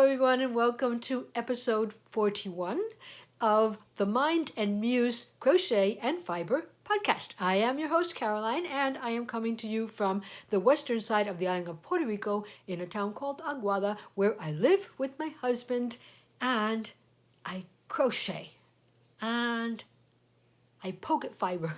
everyone, and welcome to episode 41 of the Mind and Muse Crochet and Fiber podcast. I am your host, Caroline, and I am coming to you from the western side of the island of Puerto Rico in a town called Aguada, where I live with my husband and I crochet and I pocket fiber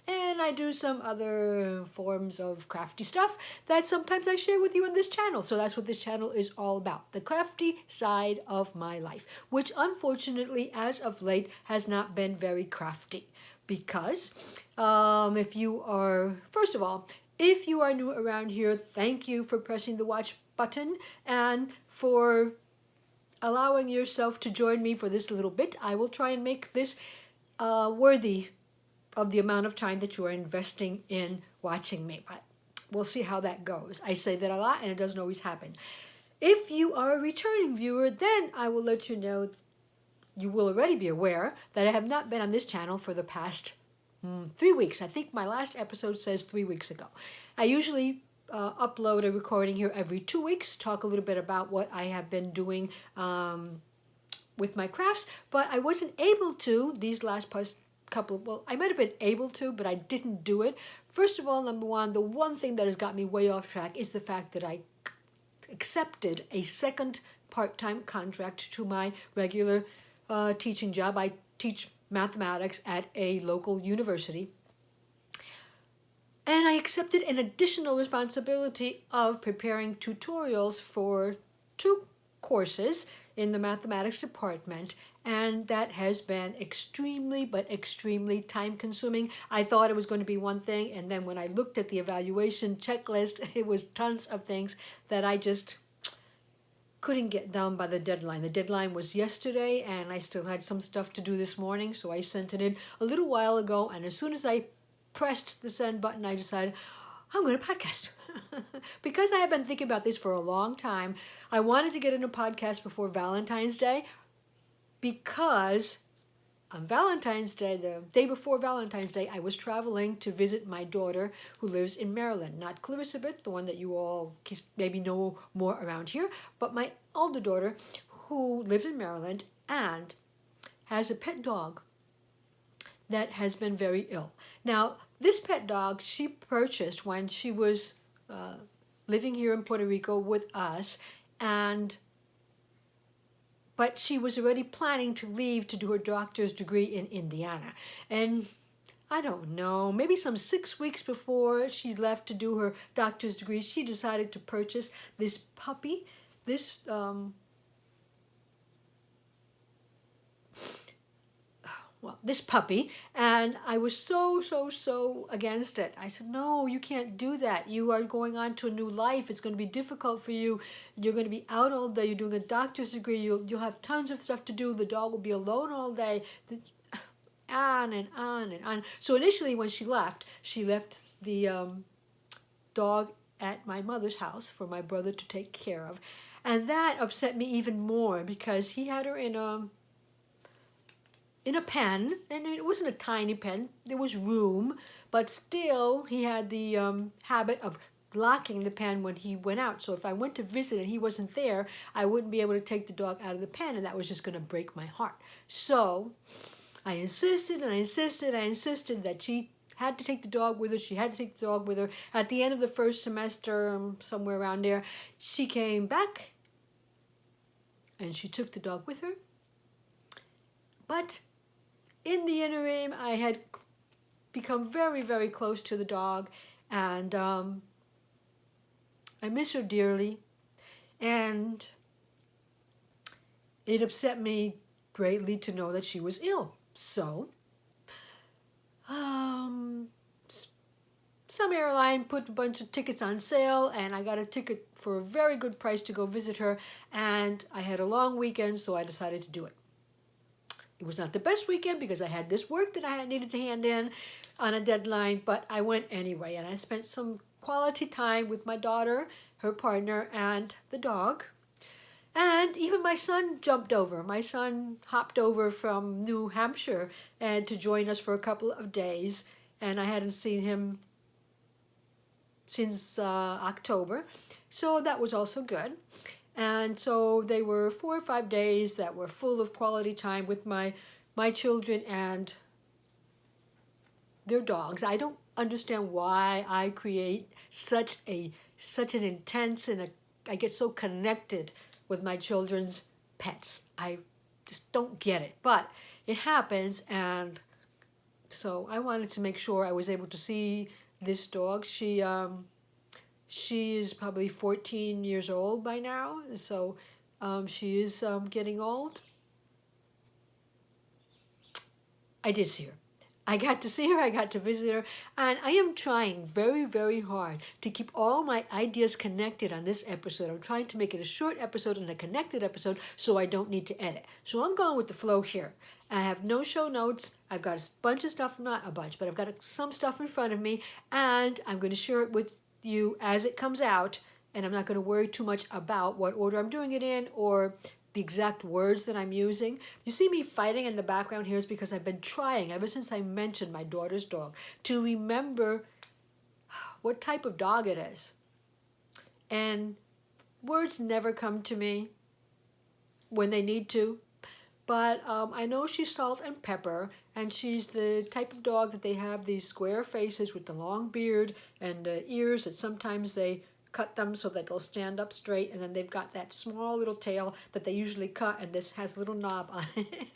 and I do some other forms of crafty stuff that sometimes I share with you on this channel. So that's what this channel is all about, the crafty side of my life, which unfortunately as of late has not been very crafty because if you are, first of all, if you are new around here, thank you for pressing the watch button and for allowing yourself to join me for this little bit. I will try and make this worthy of the amount of time that you are investing in watching me, but we'll see how that goes. I say that a lot and it doesn't always happen. If you are a returning viewer, then I will let you know, you will already be aware that I have not been on this channel for the past 3 weeks. I think my last episode says 3 weeks ago. I usually upload a recording here every 2 weeks, talk a little bit about what I have been doing with my crafts, but I wasn't able to these last couple, well, I might have been able to, but I didn't do it. First of all, number one, the one thing that has got me way off track is the fact that I accepted a second part-time contract to my regular teaching job. I teach mathematics at a local university. And I accepted an additional responsibility of preparing tutorials for 2 courses in the mathematics department, and that has been extremely time consuming. I thought it was going to be one thing, and then when I looked at the evaluation checklist, it was tons of things that I just couldn't get done by the deadline. The deadline was yesterday, and I still had some stuff to do this morning, so I sent it in a little while ago, and as soon as I pressed the send button, I decided, I'm going to podcast. Because I have been thinking about this for a long time. I wanted to get in a podcast before Valentine's Day because on Valentine's Day, the day before Valentine's Day, I was traveling to visit my daughter who lives in Maryland. Not Clarissa, the one that you all maybe know more around here, but my older daughter who lives in Maryland and has a pet dog that has been very ill. Now, this pet dog she purchased when she was living here in Puerto Rico with us, but she was already planning to leave to do her doctor's degree in Indiana. And I don't know, maybe some 6 weeks before she left to do her doctor's degree, she decided to purchase this puppy, this this puppy, and I was so against it. I said, no, you can't do that. You are going on to a new life. It's going to be difficult for you. You're going to be out all day. You're doing a doctor's degree. You'll have tons of stuff to do. The dog will be alone all day. On and on and on. So initially when she left the dog at my mother's house for my brother to take care of. And that upset me even more because he had her in a pen, and it wasn't a tiny pen, there was room, but still he had the habit of locking the pen when he went out. So if I went to visit and he wasn't there, I wouldn't be able to take the dog out of the pen, and that was just going to break my heart. So I insisted that she had to take the dog with her. She had to take the dog with her. At the end of the first semester, somewhere around there, she came back and she took the dog with her. But in the interim, I had become very close to the dog, and I miss her dearly, and it upset me greatly to know that she was ill. So, some airline put a bunch of tickets on sale, and I got a ticket for a very good price to go visit her, and I had a long weekend, so I decided to do it. It was not the best weekend because I had this work that I needed to hand in on a deadline, but I went anyway, and I spent some quality time with my daughter, her partner, and the dog. And even my son jumped over. My son hopped over from New Hampshire and to join us for a couple of days, and I hadn't seen him since October, so that was also good. And so they were 4 or 5 days that were full of quality time with my children and their dogs. I don't understand why I create such an intense and I get so connected with my children's pets. I just don't get it, but it happens, and so I wanted to make sure I was able to see this dog. She is probably 14 years old by now, so she is getting old. I did see her. I got to see her, I got to visit her, and I am trying very, very hard to keep all my ideas connected on this episode. I'm trying to make it a short episode and a connected episode so I don't need to edit. So I'm going with the flow here. I have no show notes. I've got a bunch of stuff, not a bunch, but I've got some stuff in front of me, and I'm going to share it with you as it comes out, and I'm not going to worry too much about what order I'm doing it in or the exact words that I'm using. You see me fighting in the background here is because I've been trying ever since I mentioned my daughter's dog to remember what type of dog it is. And words never come to me when they need to. But I know she's salt and pepper, and she's the type of dog that they have these square faces with the long beard and ears that sometimes they cut them so that they'll stand up straight, and then they've got that small little tail that they usually cut, and this has a little knob on it.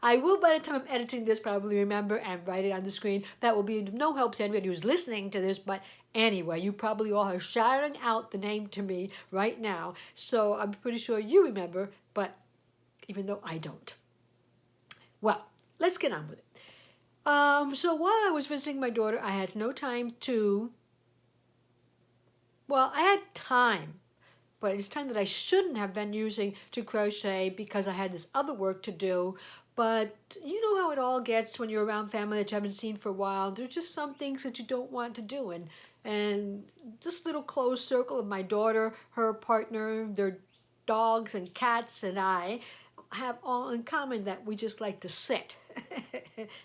I will, by the time I'm editing this, probably remember and write it on the screen. That will be no help to anybody who's listening to this, but anyway, you probably all are shouting out the name to me right now, so I'm pretty sure you remember, but even though I don't. Well, let's get on with it. So while I was visiting my daughter, I had no time to, well, I had time, but it's time that I shouldn't have been using to crochet because I had this other work to do. But you know how it all gets when you're around family that you haven't seen for a while. There's just some things that you don't want to do. And this little closed circle of my daughter, her partner, their dogs and cats and I have all in common that we just like to sit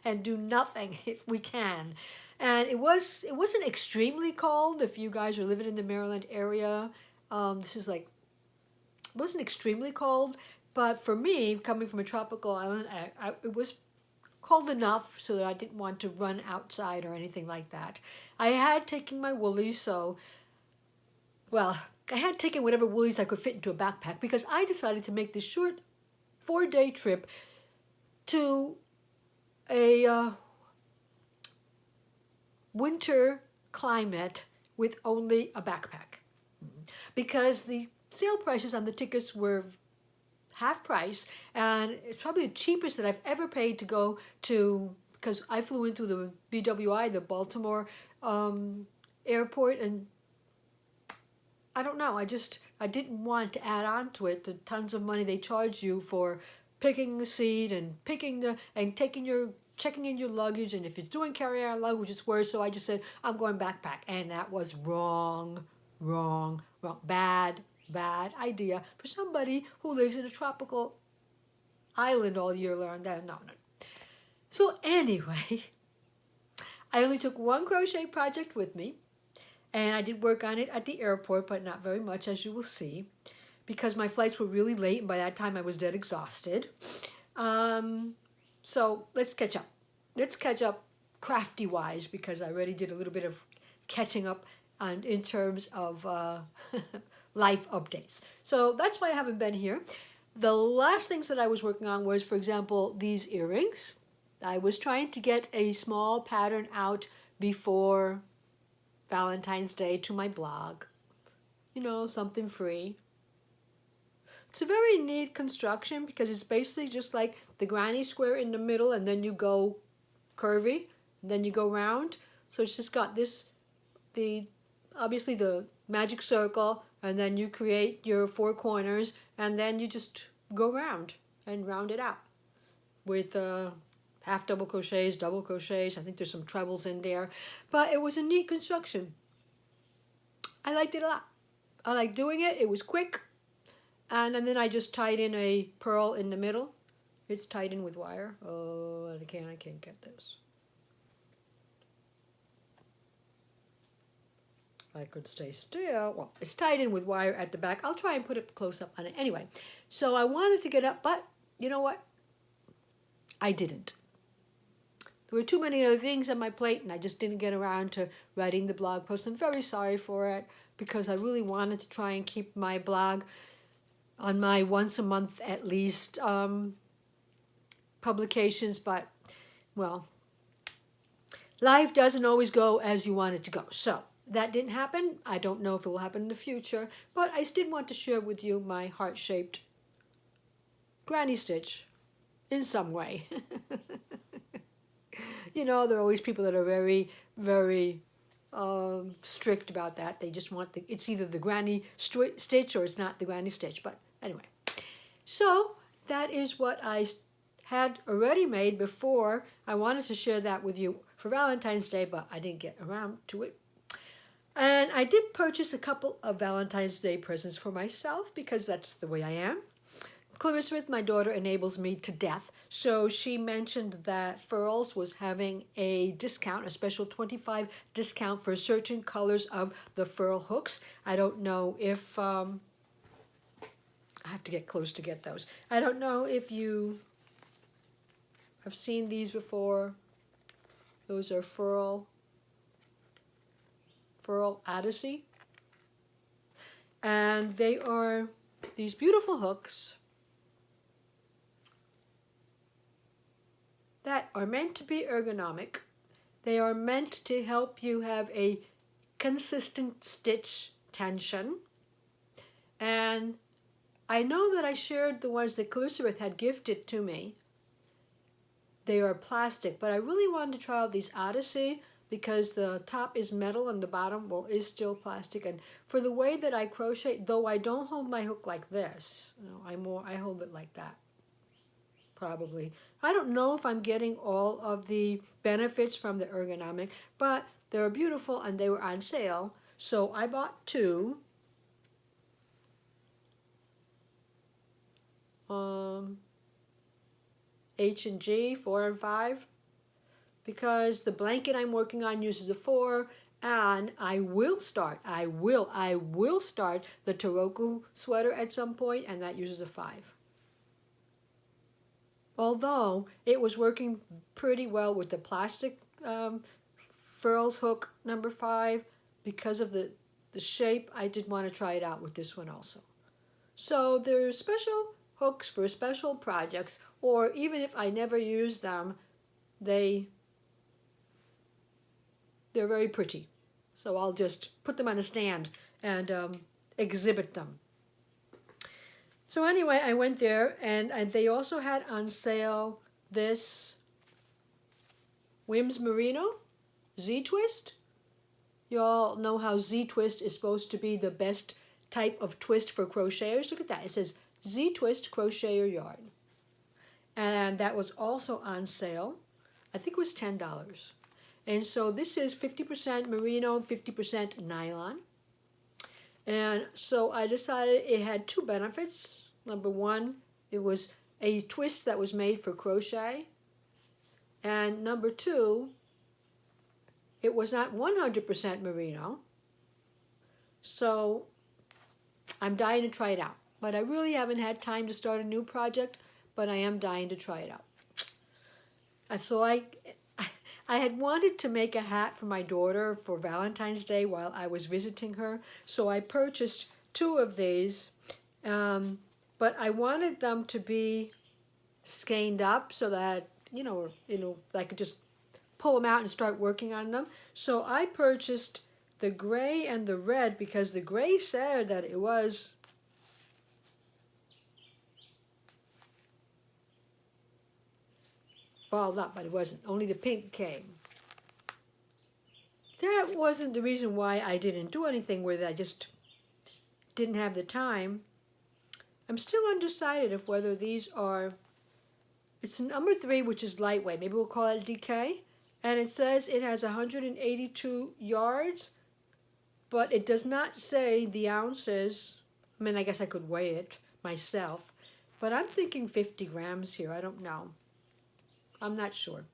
and do nothing if we can. And it wasn't extremely cold if you guys are living in the Maryland area. This is like, it wasn't extremely cold, but for me, coming from a tropical island, it was cold enough so that I didn't want to run outside or anything like that. I had taken my woolies, so, well, I had taken whatever woolies I could fit into a backpack because I decided to make this short 4-day trip to a winter climate with only a backpack. Because the sale prices on the tickets were half price, and it's probably the cheapest that I've ever paid to go to, because I flew into the BWI, the Baltimore airport, and I don't know, I didn't want to add on to it the tons of money they charge you for picking the seat and checking in your luggage, and if it's doing carry-on luggage, it's worse. So I just said, I'm going backpack, and that was wrong. Bad idea for somebody who lives in a tropical island all year long. No. So anyway, I only took one crochet project with me, and I did work on it at the airport, but not very much, as you will see, because my flights were really late, and by that time I was dead exhausted. So let's catch up. Let's catch up crafty-wise, because I already did a little bit of catching up in terms of life updates. So that's why I haven't been here. The last things that I was working on was, for example, these earrings. I was trying to get a small pattern out before Valentine's Day to my blog. You know, something free. It's a very neat construction because it's basically just like the granny square in the middle, and then you go curvy, and then you go round. So it's just got this, obviously the magic circle, and then you create your 4 corners, and then you just go round and round it out with half double crochets, double crochets. I think there's some trebles in there, but it was a neat construction. I liked it a lot. I liked doing it. It was quick, and then I just tied in a pearl in the middle. It's tied in with wire. Oh, I can't get this. I could stay still. Well, it's tied in with wire at the back. I'll try and put it close up on it. Anyway, so I wanted to get up, but you know what? I didn't. There were too many other things on my plate, and I just didn't get around to writing the blog post. I'm very sorry for it, because I really wanted to try and keep my blog on my once a month at least publications, but, well, life doesn't always go as you want it to go. So that didn't happen. I don't know if it will happen in the future, but I did want to share with you my heart-shaped granny stitch in some way. You know, there are always people that are very, very strict about that. They just want it's either the granny stitch or it's not the granny stitch. But anyway, so that is what I had already made before. I wanted to share that with you for Valentine's Day, but I didn't get around to it. And I did purchase a couple of Valentine's Day presents for myself, because that's the way I am. Clarissa, my daughter, enables me to death. So she mentioned that Furls was having a discount, a special 25 discount for certain colors of the furl hooks. I don't know if, I have to get close to get those. I don't know if you have seen these before. Those are furl Odyssey. And they are these beautiful hooks that are meant to be ergonomic. They are meant to help you have a consistent stitch tension. And I know that I shared the ones that Clarissa had gifted to me. They are plastic, but I really wanted to try out these Odyssey, because the top is metal and the bottom, well, is still plastic. And for the way that I crochet, though I don't hold my hook like this, you know, I hold it like that. Probably. I don't know if I'm getting all of the benefits from the ergonomic, but they're beautiful and they were on sale. So I bought two. H&G 4 and 5, because the blanket I'm working on uses a 4, and I will start the Toroku sweater at some point, and that uses a 5. Although it was working pretty well with the plastic Furls hook number 5, because of the shape, I did want to try it out with this one also. So there's special hooks for special projects, or even if I never use them, they're very pretty. So I'll just put them on a stand and exhibit them. So anyway, I went there, and they also had on sale this Wims Merino Z-twist. You all know how Z-twist is supposed to be the best type of twist for crocheters. Look at that. It says Z-twist crocheter yarn. And that was also on sale. I think it was $10. And so this is 50% merino, 50% nylon. And so I decided it had two benefits. Number one, it was a twist that was made for crochet. And number two, it was not 100% merino. So I'm dying to try it out. But I really haven't had time to start a new project, but I am dying to try it out. So I had wanted to make a hat for my daughter for Valentine's Day while I was visiting her, so I purchased two of these, but I wanted them to be skeined up so that, you know, I could just pull them out and start working on them. So I purchased the gray and the red, because the gray said that it was balled up, but it wasn't. Only the pink came. That wasn't the reason why I didn't do anything with it. I just didn't have the time. I'm still undecided of whether these are... It's number 3, which is lightweight. Maybe we'll call it DK. And it says it has 182 yards, but it does not say the ounces. I mean, I guess I could weigh it myself, but I'm thinking 50 grams here. I don't know. I'm not sure.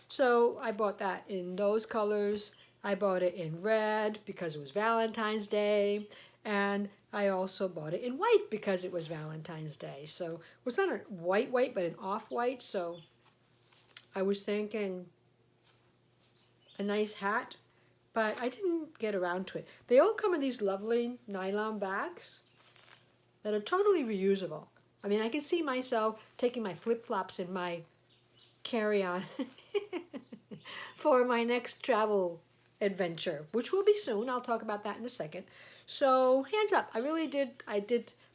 So I bought that in those colors, I bought it in red because it was Valentine's Day, and I also bought it in white because it was Valentine's Day. So it was not a white, but an off-white, so I was thinking a nice hat, but I didn't get around to it. They all come in these lovely nylon bags that are totally reusable. I mean, I can see myself taking my flip-flops in my carry-on for my next travel adventure, which will be soon. I'll talk about that in a second. So hands up,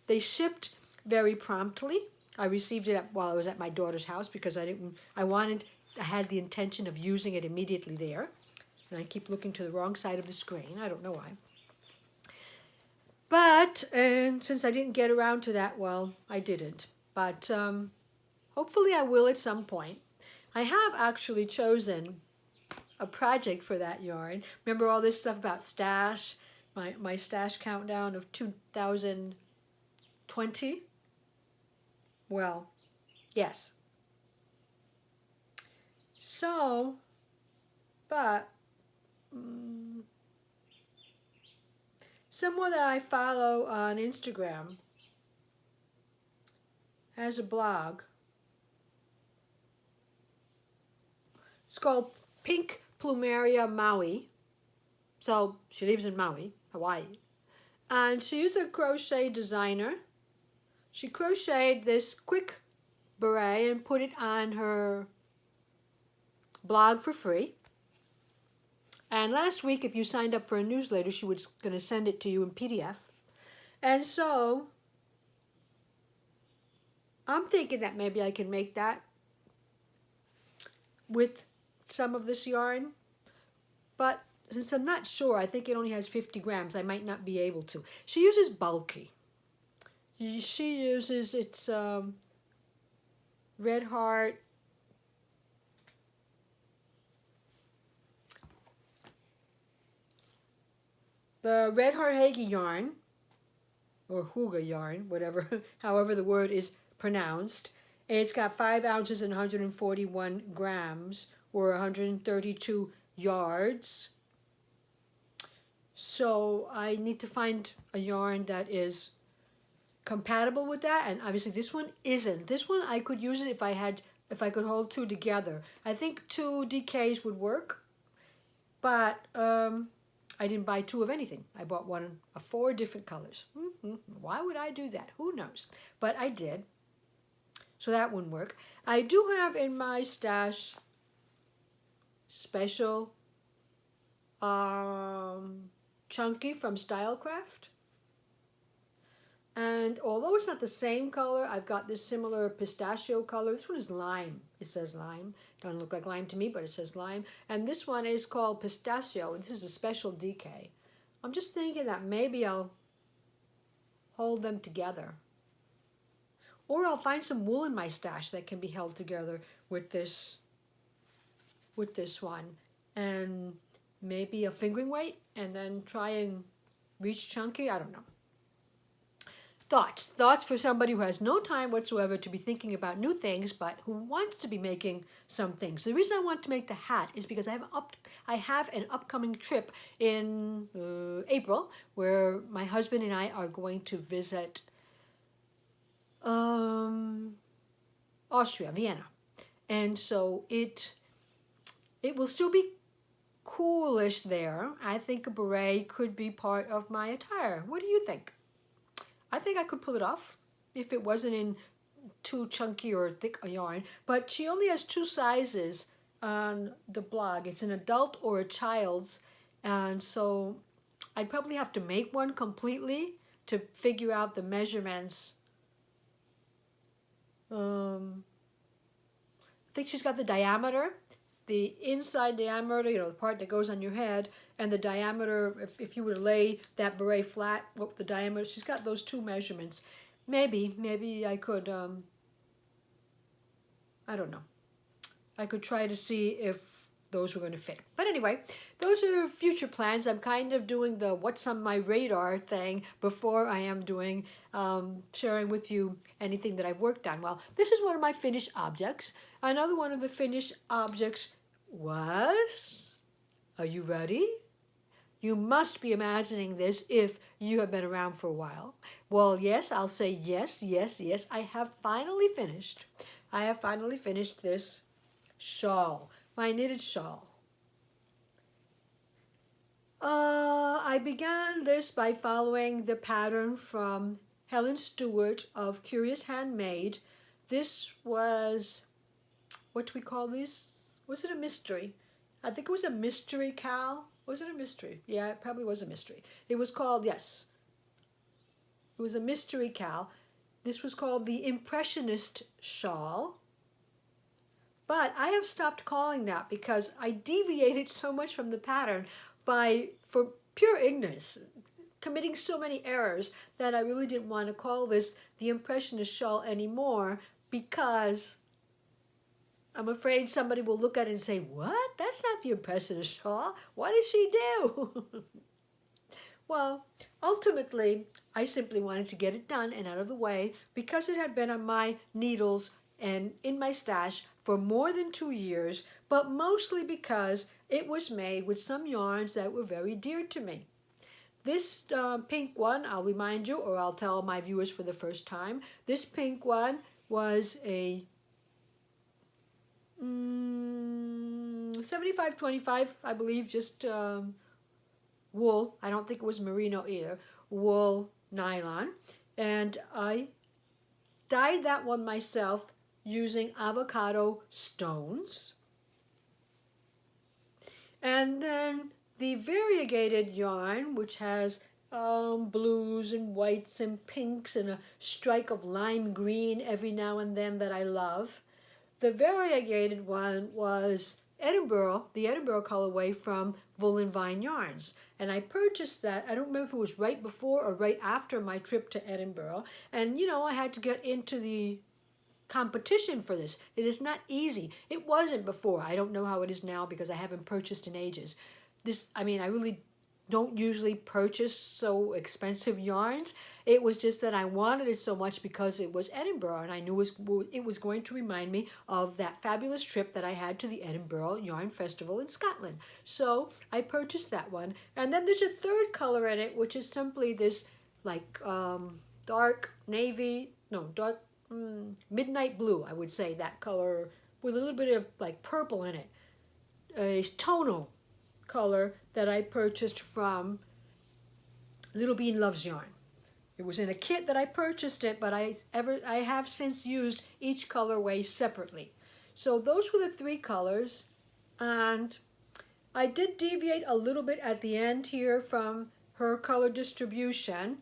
they shipped very promptly. I received it while I was at my daughter's house because I had the intention of using it immediately there. And I keep looking to the wrong side of the screen. I don't know why. But, and since I didn't get around to that, well, I didn't. But hopefully I will at some point. I have actually chosen a project for that yarn. Remember all this stuff about stash? My stash countdown of 2020? Well, yes. So, but someone that I follow on Instagram has a blog. It's called Pink Plumeria Maui. So she lives in Maui, Hawaii. And she's a crochet designer. She crocheted this quick beret and put it on her blog for free. And last week, if you signed up for a newsletter, she was going to send it to you in PDF. And so I'm thinking that maybe I can make that with some of this yarn. But since I'm not sure, I think it only has 50 grams, I might not be able to. She uses bulky. She uses, it's Red Heart. The Red Heart Hagi yarn, or Huga yarn, whatever, however the word is pronounced. It's got 5 ounces and 141 grams, or 132 yards. So I need to find a yarn that is compatible with that, and obviously this one isn't. This one I could use it if I could hold two together. I think 2 DKs would work, but I didn't buy 2 of anything. I bought one of 4 different colors. Why would I do that? Who knows? But I did. So that wouldn't work. I do have in my stash special chunky from Stylecraft. And although it's not the same color, I've got this similar pistachio color. This one is lime. It says lime. Doesn't look like lime to me, but it says lime. And this one is called pistachio. This is a special DK. I'm just thinking that maybe I'll hold them together. Or I'll find some wool in my stash that can be held together with this one. And maybe a fingering weight and then try and reach chunky. I don't know. Thoughts for somebody who has no time whatsoever to be thinking about new things, but who wants to be making some things. The reason I want to make the hat is because I have an upcoming trip in April where my husband and I are going to visit Austria, Vienna, and so it will still be coolish there. I think a beret could be part of my attire. What do you think? I think I could pull it off if it wasn't in too chunky or thick a yarn. But she only has 2 sizes on the blog. It's an adult or a child's. And so I'd probably have to make one completely to figure out the measurements. I think she's got the diameter, the inside diameter, the part that goes on your head, and the diameter, if you were to lay that beret flat, what the diameter, she's got those 2 measurements. Maybe I could, I don't know. I could try to see if those were going to fit. But anyway, those are future plans. I'm kind of doing the what's on my radar thing before I am doing, sharing with you anything that I've worked on. Well, this is one of my finished objects. Another one of the finished objects was Are you ready? You must be imagining this if you have been around for a while. Well, yes, I'll say yes, yes, yes. I have finally finished. I have finally finished this shawl, my knitted shawl. I began this by following the pattern from Helen Stewart of Curious Handmade. This was, what do we call this? Was it a mystery? I think it was a mystery cowl. Was it a mystery? Yeah, it probably was a mystery. It was called, yes, it was a mystery cowl. This was called the Impressionist Shawl. But I have stopped calling that because I deviated so much from the pattern for pure ignorance, committing so many errors that I really didn't want to call this the Impressionist Shawl anymore, because I'm afraid somebody will look at it and say, what? That's not the Impressionist Shawl. What did she do? Well, ultimately, I simply wanted to get it done and out of the way because it had been on my needles and in my stash for more than 2 years, but mostly because it was made with some yarns that were very dear to me. This pink one, I'll remind you, or I'll tell my viewers for the first time, this pink one was a 75-25, I believe, just wool. I don't think it was merino either. Wool nylon. And I dyed that one myself using avocado stones. And then the variegated yarn, which has blues and whites and pinks and a strike of lime green every now and then that I love. The variegated one was Edinburgh, the Edinburgh colorway from Wool and Vine Yarns. And I purchased that, I don't remember if it was right before or right after my trip to Edinburgh. And you know, I had to get into the competition for this. It is not easy. It wasn't before. I don't know how it is now because I haven't purchased in ages. I really don't usually purchase so expensive yarns. It was just that I wanted it so much because it was Edinburgh, and I knew it was going to remind me of that fabulous trip that I had to the Edinburgh Yarn Festival in Scotland. So I purchased that one. And then there's a third color in it, which is simply this like dark midnight blue, I would say, that color, with a little bit of like purple in it. A tonal color that I purchased from Little Bean Loves Yarn. It was in a kit that I purchased it, but I have since used each colorway separately. So those were the 3 colors, and I did deviate a little bit at the end here from her color distribution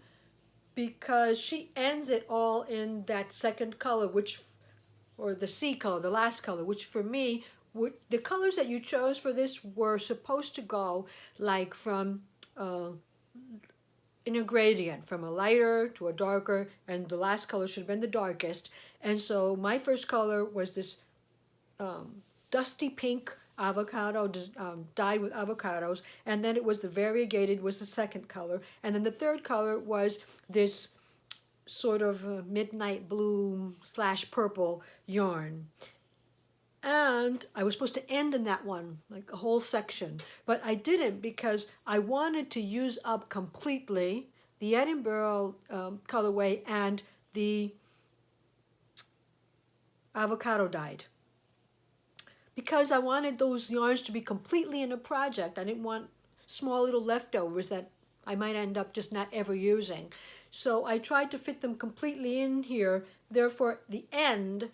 because she ends it all in that second color, or the C color, the last color, which for me, the colors that you chose for this were supposed to go like from in a gradient, from a lighter to a darker, and the last color should have been the darkest. And so my first color was this dusty pink avocado, dyed with avocados, and then it was the variegated was the second color, and then the third color was this sort of midnight blue / purple yarn. And I was supposed to end in that one, like a whole section, but I didn't because I wanted to use up completely the Edinburgh colorway and the avocado dyed, because I wanted those yarns to be completely in a project. I didn't want small little leftovers that I might end up just not ever using. So I tried to fit them completely in here. Therefore, the end,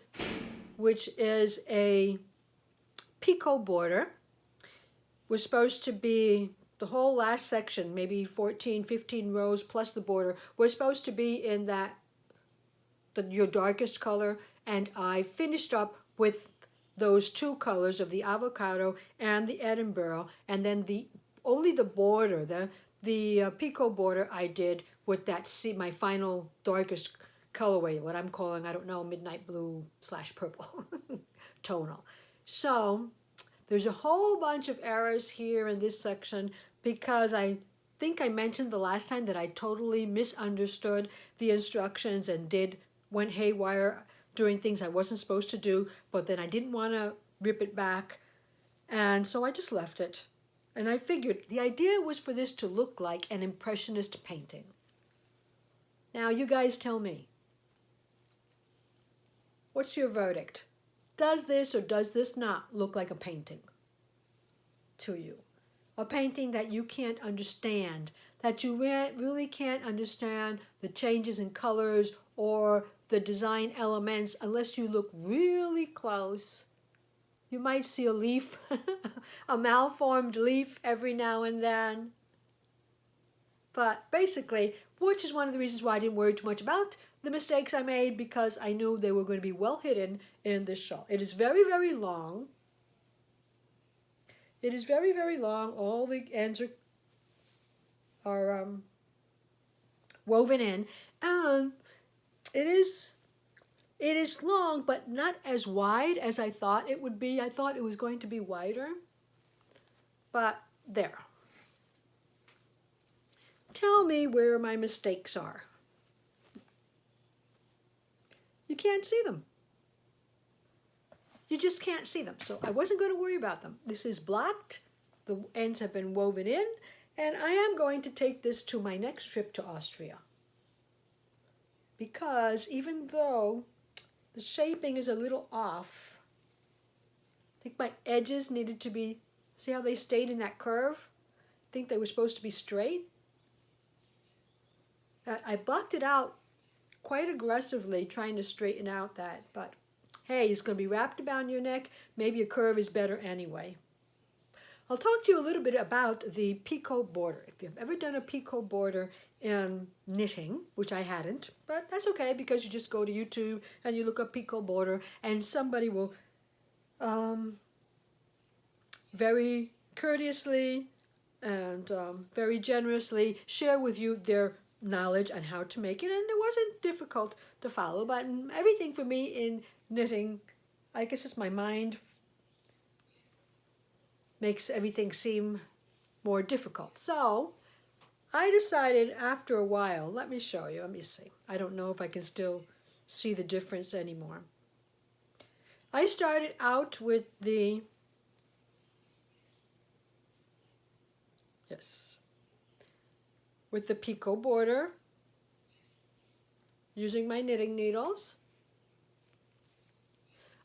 which is a picot border, was supposed to be the whole last section, maybe 14, 15 rows plus the border, was supposed to be in your darkest color, and I finished up with those 2 colors of the avocado and the Edinburgh, and then only the border, the picot border I did with that my final darkest colorway, what I'm calling, I don't know, midnight blue / purple tonal. So there's a whole bunch of errors here in this section because I think I mentioned the last time that I totally misunderstood the instructions and went haywire doing things I wasn't supposed to do, but then I didn't want to rip it back, and so I just left it. And I figured the idea was for this to look like an impressionist painting. Now you guys tell me, what's your verdict? Does this or does this not look like a painting to you? A painting that you can't understand, that you really can't understand the changes in colors or the design elements unless you look really close. You might see a leaf, a malformed leaf every now and then. But basically, which is one of the reasons why I didn't worry too much about the mistakes I made, because I knew they were going to be well hidden in this shawl. It is very, very long. It is very, very long. All the ends are woven in. And it is long, but not as wide as I thought it would be. I thought it was going to be wider. But there. Tell me where my mistakes are. You can't see them. You just can't see them. So I wasn't going to worry about them. This is blocked. The ends have been woven in. And I am going to take this to my next trip to Austria. Because even though the shaping is a little off, I think my edges needed to be, see how they stayed in that curve? I think they were supposed to be straight. I blocked it out quite aggressively, trying to straighten out that, but hey, it's going to be wrapped around your neck. Maybe a curve is better anyway. I'll talk to you a little bit about the picot border. If you've ever done a picot border in knitting, which I hadn't, but that's okay because you just go to YouTube and you look up picot border and somebody will very courteously and very generously share with you their knowledge on how to make it, and it wasn't difficult to follow, but everything for me in knitting, I guess it's my mind makes everything seem more difficult. So I decided after a while, let me show you, let me see. I don't know if I can still see the difference anymore. I started out with the, with the picot border, using my knitting needles.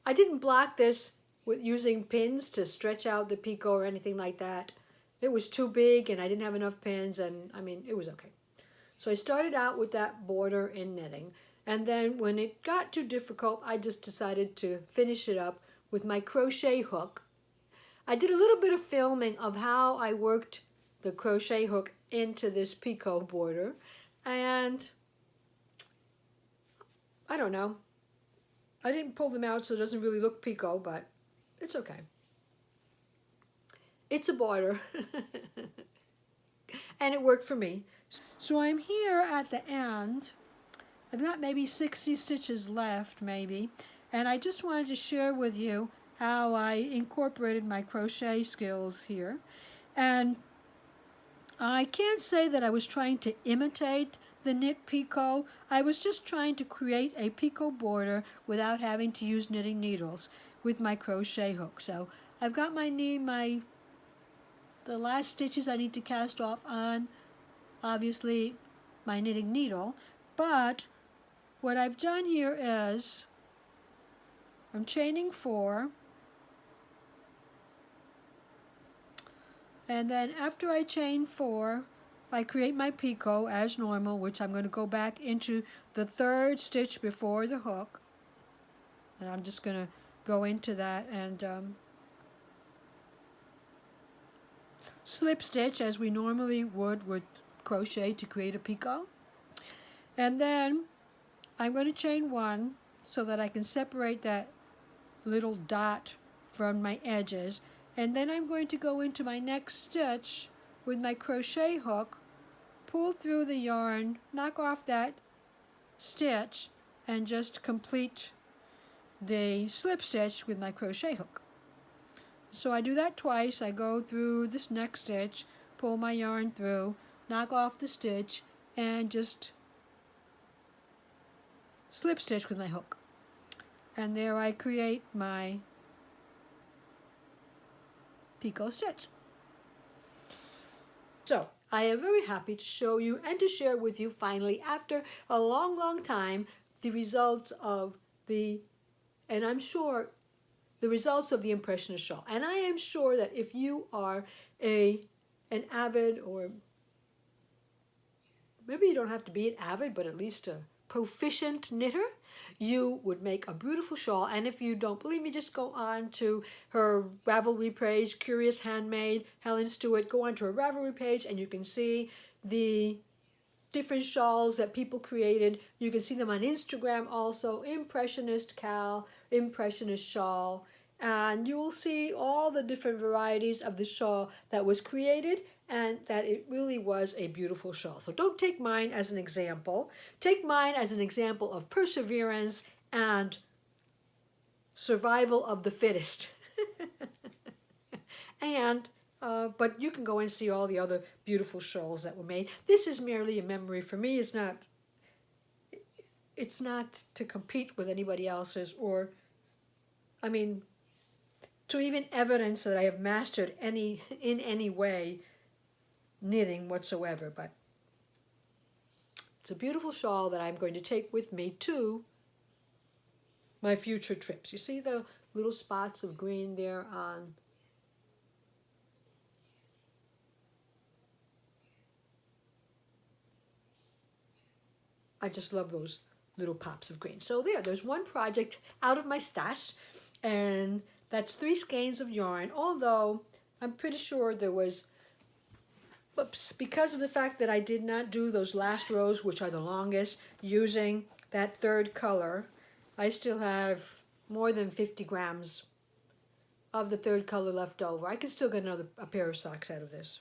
I didn't block this with using pins to stretch out the picot or anything like that. It was too big and I didn't have enough pins, and I mean, it was okay. So I started out with that border in knitting, and then when it got too difficult, I just decided to finish it up with my crochet hook. I did a little bit of filming of how I worked the crochet hook into this picot border, and I don't know. I didn't pull them out so it doesn't really look picot, but it's okay. It's a border and it worked for me. So I'm here at the end. I've got maybe 60 stitches left maybe, and I just wanted to share with you how I incorporated my crochet skills here. And I can't say that I was trying to imitate the knit picot. I was just trying to create a picot border without having to use knitting needles with my crochet hook. So I've got the last stitches I need to cast off on, obviously, my knitting needle. But what I've done here is I'm chaining 4, and then after I chain 4, I create my picot as normal, which I'm going to go back into the 3rd stitch before the hook, and I'm just going to go into that and slip stitch as we normally would with crochet to create a picot. And then I'm going to chain 1 so that I can separate that little dot from my edges, and then I'm going to go into my next stitch with my crochet hook, pull through the yarn, knock off that stitch, and just complete the slip stitch with my crochet hook. So I do that twice. I go through this next stitch, pull my yarn through, knock off the stitch, and just slip stitch with my hook. And there I create my picot stitch. So I am very happy to show you and to share with you finally, after a long, long time, the results of the, and I'm sure, the results of the Impressionist shawl. And I am sure that if you are an avid, or maybe you don't have to be an avid, but at least a proficient knitter, you would make a beautiful shawl. And if you don't believe me, just go on to her Ravelry page, Curious Handmade, Helen Stewart. Go on to her Ravelry page and you can see the different shawls that people created. You can see them on Instagram also, Impressionist Cal, Impressionist Shawl, and you will see all the different varieties of the shawl that was created, and that it really was a beautiful shawl. So don't take mine as an example. Take mine as an example of perseverance and survival of the fittest. And but you can go and see all the other beautiful shawls that were made. This is merely a memory for me. It's not to compete with anybody else's, or, I mean, to even evidence that I have mastered in any way knitting whatsoever. But it's a beautiful shawl that I'm going to take with me to my future trips. You see the little spots of green there on I just love those little pops of green. So there's one project out of my stash, and that's 3 skeins of yarn, although I'm pretty sure there was, because of the fact that I did not do those last rows, which are the longest, using that 3rd color, I still have more than 50 grams of the 3rd color left over. I can still get a pair of socks out of this.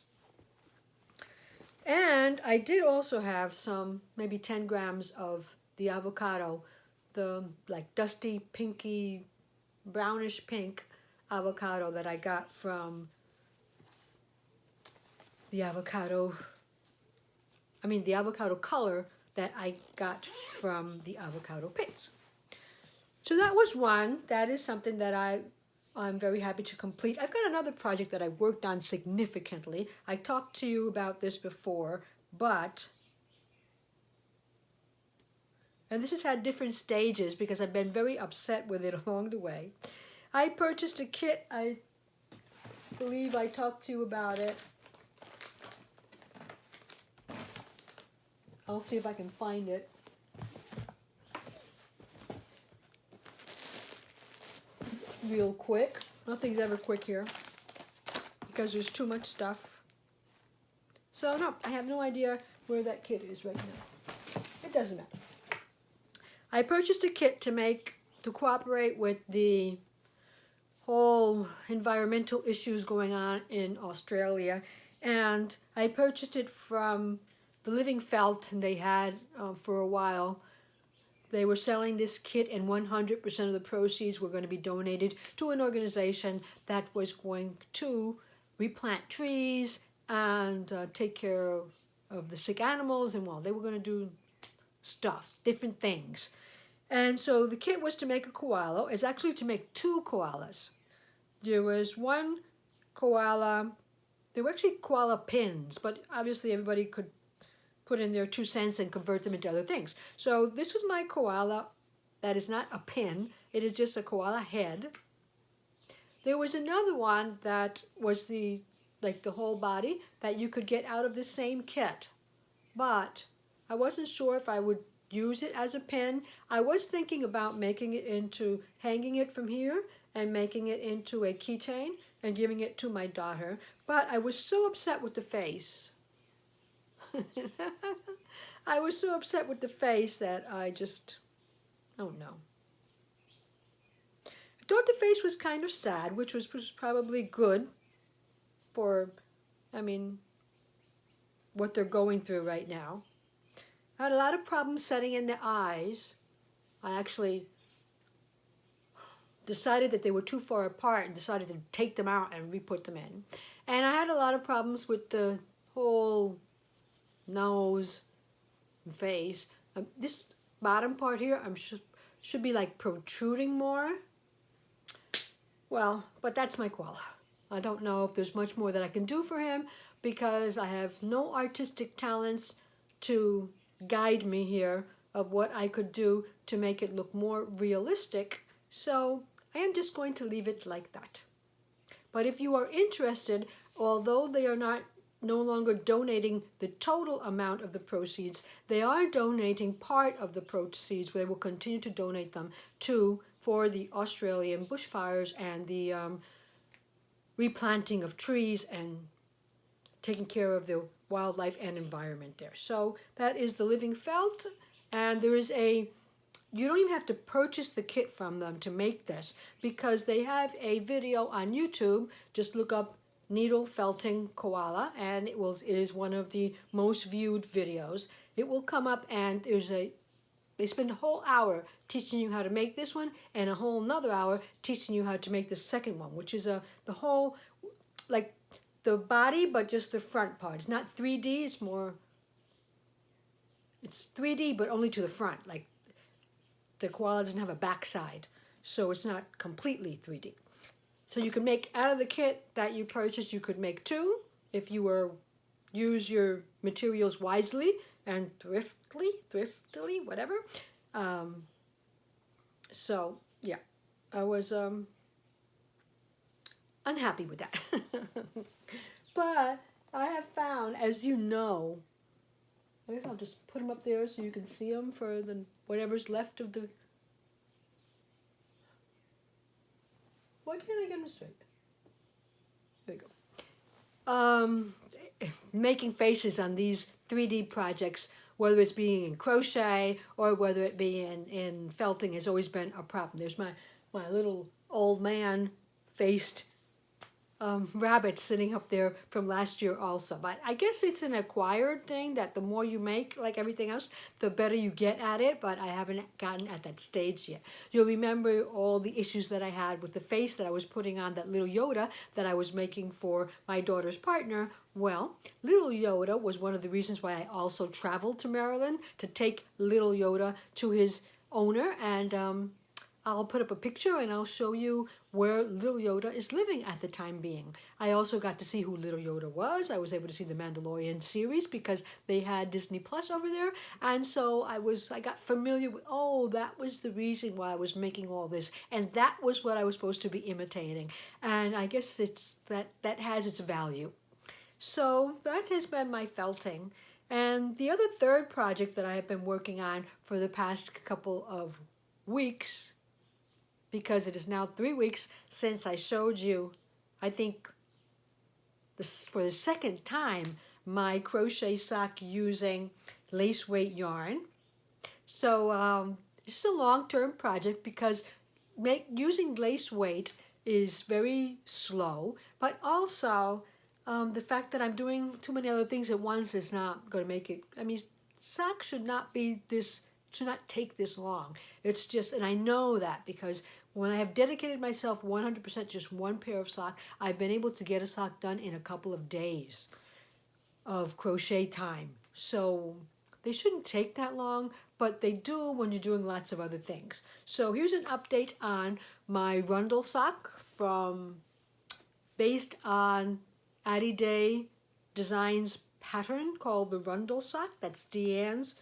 And I did also have some, maybe 10 grams of the avocado, the like dusty, pinky, brownish pink avocado that I got from the avocado color that I got from the avocado pits. So that was one. That is something that I'm very happy to complete. I've got another project that I worked on significantly. I talked to you about this before, and this has had different stages because I've been very upset with it along the way. I purchased a kit. I believe I talked to you about it. I'll see if I can find it. Real quick. Nothing's ever quick here because there's too much stuff. So no, I have no idea where that kit is right now. It doesn't matter. I purchased a kit to cooperate with the whole environmental issues going on in Australia, and I purchased it from the Living Felt, and they had for a while. They were selling this kit, and 100% of the proceeds were going to be donated to an organization that was going to replant trees and take care of the sick animals, and well, they were going to do stuff, different things. And so the kit was to make a koala. It's actually to make 2 koalas. There was one koala. They were actually koala pins, but obviously everybody could put in their 2 cents and convert them into other things. So this was my koala. That is not a pin. It is just a koala head. There was another one that was the whole body that you could get out of the same kit. But I wasn't sure if I would use it as a pin. I was thinking about making it into, hanging it from here and making it into a keychain and giving it to my daughter. But I was so upset with the face. I was so upset with the face that I just, oh no. I thought the face was kind of sad, which was probably good for, what they're going through right now. I had a lot of problems setting in the eyes. I actually decided that they were too far apart and decided to take them out and re-put them in. And I had a lot of problems with the whole nose and face. This bottom part here should be like protruding more. Well, but that's my koala. I don't know if there's much more that I can do for him, because I have no artistic talents to guide me here of what I could do to make it look more realistic. So I am just going to leave it like that. But if you are interested, although they are no longer donating the total amount of the proceeds, they are donating part of the proceeds. They will continue to donate them for the Australian bushfires and the replanting of trees and taking care of the wildlife and environment there. So that is the Living Felt, and there is you don't even have to purchase the kit from them to make this, because they have a video on YouTube. Just look up needle felting koala, and it is one of the most viewed videos. It will come up, and they spend a whole hour teaching you how to make this one, and a whole another hour teaching you how to make the second one, which is the whole, like the body, but just the front part. It's not 3D, it's 3D, but only to the front. Like the koala doesn't have a backside, so it's not completely 3D. So you can make, out of the kit that you purchased, you could make 2 if you use your materials wisely and thriftily, whatever. So yeah, I was unhappy with that. But I have found, as you know, I guess I'll just put them up there so you can see them for whatever's left of the... Why can't I get them straight? There you go. Making faces on these 3D projects, whether it's being in crochet or whether it be in felting, has always been a problem. There's my little old man faced rabbit sitting up there from last year also. But I guess it's an acquired thing that the more you make, like everything else, the better you get at it, but I haven't gotten at that stage yet. You'll remember all the issues that I had with the face that I was putting on that little Yoda that I was making for my daughter's partner. Well, little Yoda was one of the reasons why I also traveled to Maryland to take little Yoda to his owner, and I'll put up a picture and I'll show you where little Yoda is living at the time being. I also got to see who little Yoda was. I was able to see the Mandalorian series because they had Disney Plus over there. And so I got familiar with, that was the reason why I was making all this. And that was what I was supposed to be imitating. And I guess that has its value. So that has been my felting. And the other third project that I have been working on for the past couple of weeks, because it is now 3 weeks since I showed you, I think for the second time, my crochet sock using lace weight yarn. So this is a long-term project because using lace weight is very slow, but also the fact that I'm doing too many other things at once is not going to make it. I mean, socks should not take this long. It's just, and I know that because when I have dedicated myself 100% just one pair of socks, I've been able to get a sock done in a couple of days of crochet time. So they shouldn't take that long, but they do when you're doing lots of other things. So here's an update on my Rundle sock based on Addie Day Designs pattern called the Rundle sock. That's Deanne's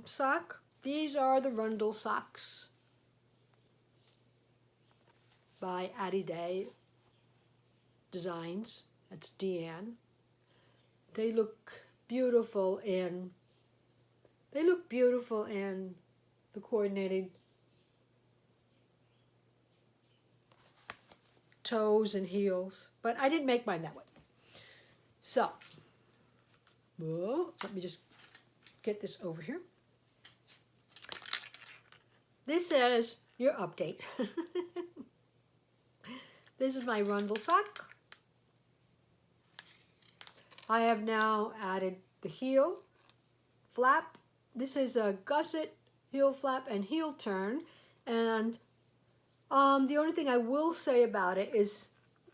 sock. These are the Rundle socks by Addie Day Designs. That's Deanne. They look beautiful in the coordinated toes and heels, but I didn't make mine that way. So, let me just get this over here. This is your update. This is my Rundle sock. I have now added the heel flap. This is a gusset, heel flap, and heel turn. And the only thing I will say about it is,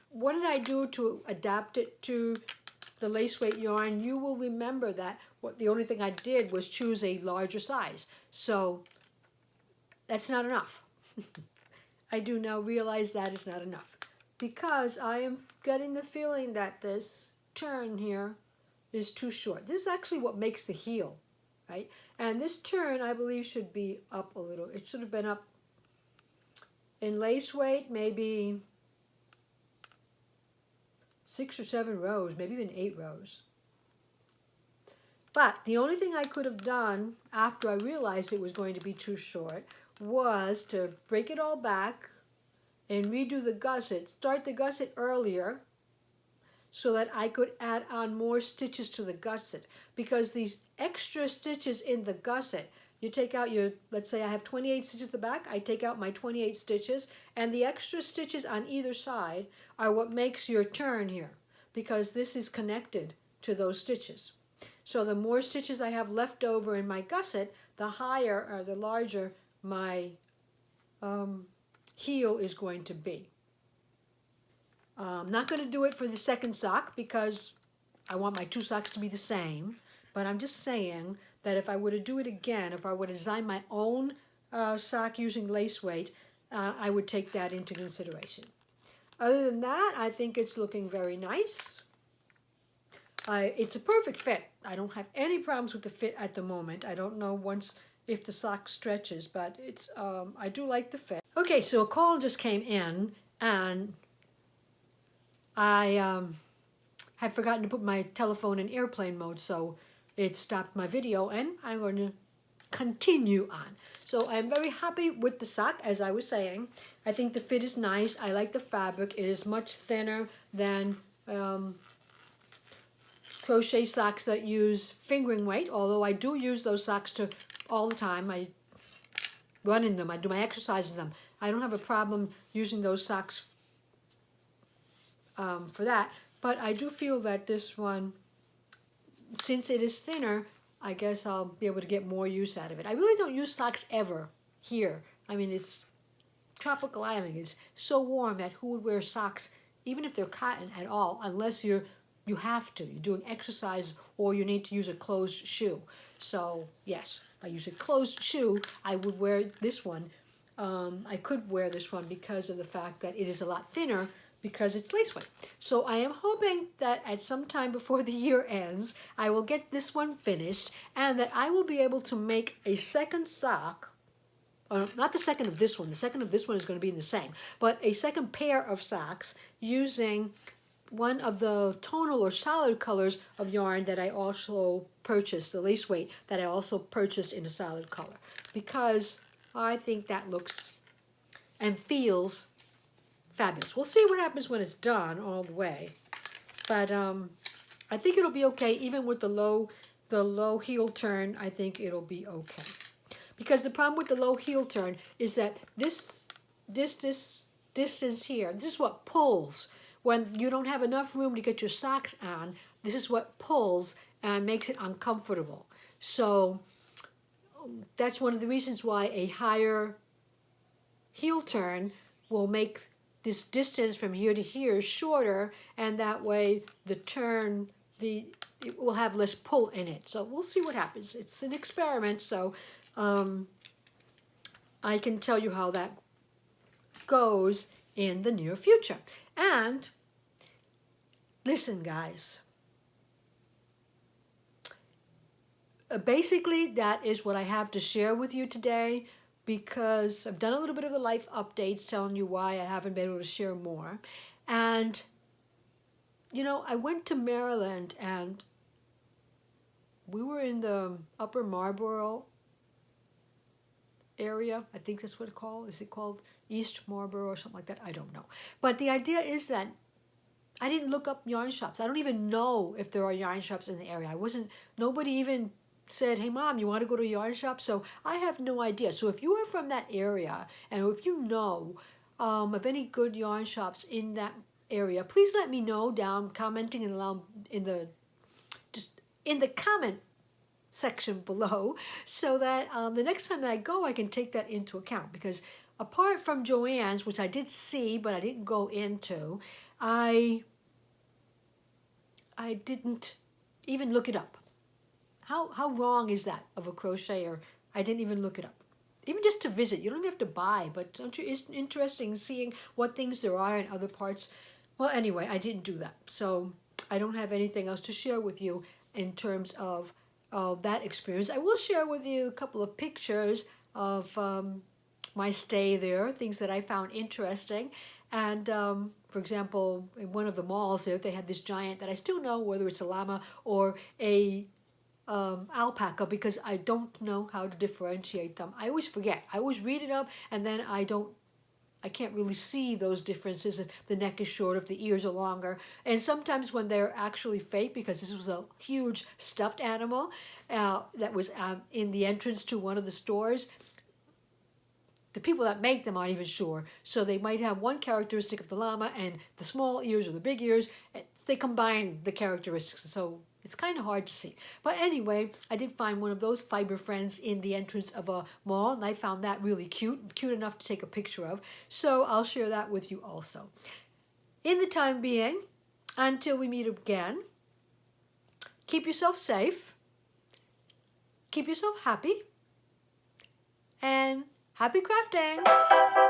what did I do to adapt it to the lace weight yarn? You will remember that the only thing I did was choose a larger size. So that's not enough. I do now realize that is not enough, because I am getting the feeling that this turn here is too short. This is actually what makes the heel, right? And this turn, I believe, should be up a little. It should have been up in lace weight, maybe 6 or 7 rows, maybe even 8 rows. But the only thing I could have done after I realized it was going to be too short was to break it all back and redo the gusset, start the gusset earlier so that I could add on more stitches to the gusset. Because these extra stitches in the gusset, you take out your, let's say I have 28 stitches at the back, I take out my 28 stitches, and the extra stitches on either side are what makes your turn here, because this is connected to those stitches. So the more stitches I have left over in my gusset, the higher or the larger my heel is going to be. I'm not going to do it for the second sock because I want my 2 socks to be the same, but I'm just saying that if I were to do it again, if I were to design my own sock using lace weight, I would take that into consideration. Other than that, I think it's looking very nice. It's a perfect fit. I don't have any problems with the fit at the moment. I don't know if the sock stretches, but it's I do like the fit. Okay, so a call just came in, and I had forgotten to put my telephone in airplane mode, so it stopped my video, and I'm going to continue on. So I'm very happy with the sock, as I was saying. I think the fit is nice. I like the fabric. It is much thinner than crochet socks that use fingering weight, although I do use those socks all the time. I run in them. I do my exercises in them. I don't have a problem using those socks for that, but I do feel that this one, since it is thinner, I guess I'll be able to get more use out of it. I really don't use socks ever here. I mean, it's tropical island. It's so warm that who would wear socks, even if they're cotton at all, unless you have to. You're doing exercise or you need to use a closed shoe. So yes, if I use a closed shoe, I would wear this one. I could wear this one because of the fact that it is a lot thinner because it's lace weight. So I am hoping that at some time before the year ends, I will get this one finished and that I will be able to make a second sock, not the second of this one, the second of this one is going to be the same, but a second pair of socks using one of the tonal or solid colors of yarn that I also purchased, the lace weight that I also purchased in a solid color, because I think that looks and feels fabulous. We'll see what happens when it's done all the way, but I think it'll be okay even with the low heel turn. I think it'll be okay, because the problem with the low heel turn is that this distance here, this is what pulls. When you don't have enough room to get your socks on, this is what pulls and makes it uncomfortable. So that's one of the reasons why a higher heel turn will make this distance from here to here shorter, and that way the turn, it will have less pull in it. So we'll see what happens. It's an experiment, so I can tell you how that goes in the near future. And listen, guys, basically that is what I have to share with you today, because I've done a little bit of the life updates telling you why I haven't been able to share more. And you know, I went to Maryland and we were in the Upper Marlboro area. I think that's what it's called. Is it called East Marlboro or something like that? I don't know. But the idea is that I didn't look up yarn shops. I don't even know if there are yarn shops in the area. Nobody even said, hey mom, you want to go to a yarn shop? So I have no idea. So if you are from that area and if you know of any good yarn shops in that area, please let me know down commenting in the comment section below, so that the next time that I go, I can take that into account. Because apart from Joann's, which I did see but I didn't go into, I didn't even look it up. How wrong is that of a crocheter? I didn't even look it up. Even just to visit, you don't even have to buy, but don't you? It's interesting seeing what things there are in other parts. Well, anyway, I didn't do that. So I don't have anything else to share with you in terms of that experience. I will share with you a couple of pictures of my stay there, things that I found interesting. And for example, in one of the malls there, they had this giant that I still know whether it's a llama or a alpaca, because I don't know how to differentiate them. I always forget. I always read it up and then I can't really see those differences if the neck is short, if the ears are longer. And sometimes when they're actually fake, because this was a huge stuffed animal that was in the entrance to one of the stores, the people that make them aren't even sure. So they might have one characteristic of the llama and the small ears or the big ears. They combine the characteristics. So it's kind of hard to see. But anyway, I did find one of those fiber friends in the entrance of a mall, and I found that really cute enough to take a picture of. So I'll share that with you also. In the time being, until we meet again, keep yourself safe, keep yourself happy, and happy crafting!